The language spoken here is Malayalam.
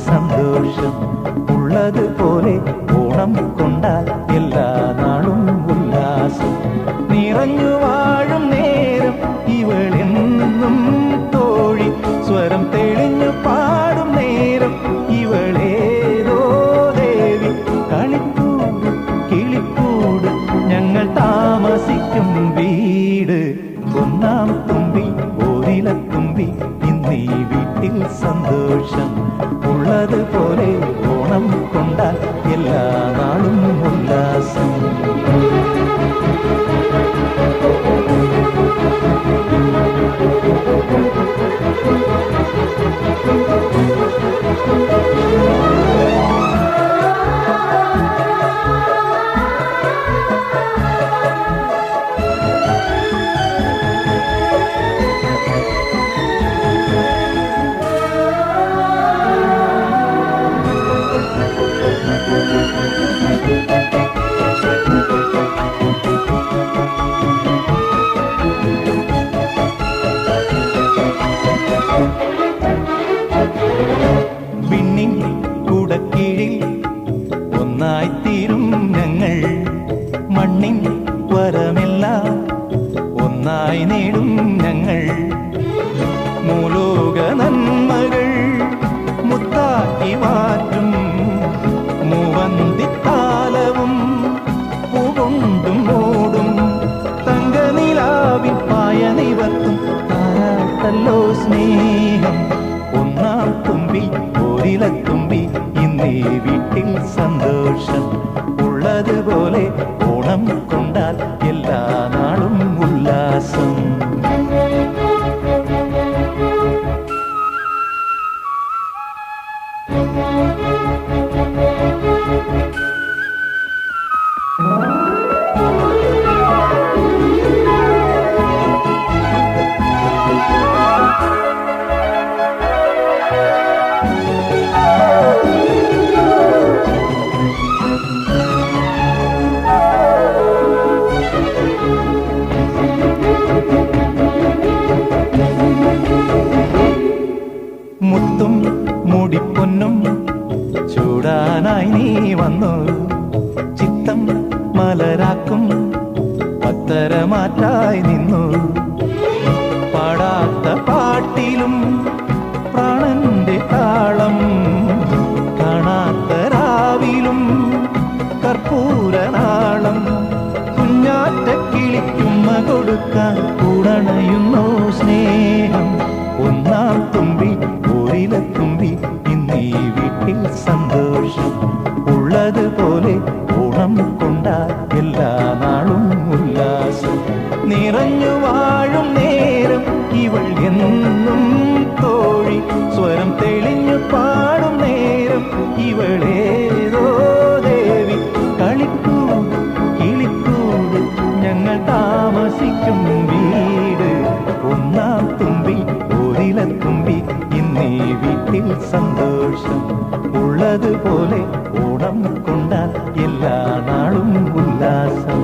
സന്തോഷം ഉള്ളതുപോലെ ഓണം കൊണ്ടാൽ എല്ലാ നാളും ഉല്ലാസം നിറഞ്ഞു വാഴും നേരം ഇവളെന്നും തോഴി സ്വരം തെളിഞ്ഞു പാടും നേരം ഇവളേതോ ദേവി കളിക്കൂട് കിളിക്കൂട് ഞങ്ങൾ താമസിക്കും വീട് ഒന്നാം തുമ്പി ഓരിലത്തുമ്പി ഇന്നീ വീട്ടിൽ സന്തോഷം ഉള്ളതുപോലെ ഓണം കൊണ്ടാൽ എല്ലാ നാളും ഉല്ലാസം കുടക്കീഴിൽ ഒന്നായിത്തീരും ഞങ്ങൾ മണ്ണിൻ വരമെല്ലാം ഒന്നായി നേടും ഞങ്ങൾ മൂലോക നന്മകൾ മുത്താക്കി മാറ്റും മൂവന്തിക്കാലവും പൂകൊണ്ടും മൂടും തങ്കനിലാവിൻ പായ നിവർത്തും താരാട്ടല്ലോ സ്നേഹം ഒന്നാം തുമ്പി ഓരിലത്തുമ്പി ഇന്നീ വീട്ടിൽ സന്തോഷം ഉള്ളതുപോലെ ഓണം കൊണ്ടാൽ എല്ലാ നാളും ഉല്ലാസം മുത്തും മുടിപ്പൊന്നും ചൂടാനായി നീ വന്നു ചിത്തം മലരാക്കും പത്തരമാറ്റായി നിന്നു പാടാത്ത പാട്ടിലും പ്രാണന്റെ താളം കാണാത്ത രാവിലും കർപ്പൂരനാളം കുഞ്ഞാറ്റ കിളിക്കുമ്മ കൊടുക്കാൻ കൂടണയുന്നു സ്നേഹം ഒന്നാം തുമ്പി ഓരിലത്തുമ്പി ഇന്നീ വീട്ടിൽ സന്തോഷം ഉള്ളതുപോലെ ഓണം കൊണ്ടാൽ എല്ലാ നാളും ഉല്ലാസം നിറഞ്ഞു വാഴും നേരം ഇവൾ എന്നും തോഴി സ്വരം തെളിഞ്ഞു പാടും നേരം ഇവളേതോ ദേവി കളിക്കൂട് കിളിക്കൂട് ഞങ്ങൾ താമസിക്കും വീട് ഒന്നാം തുമ്പി ഓരിലത്തുമ്പി ഇന്നീ വീട്ടിൽ സന്തോഷം ഉള്ളതുപോലെ ഓണം കൊണ്ടാൽ എല്ലാ നാളും ഉല്ലാസം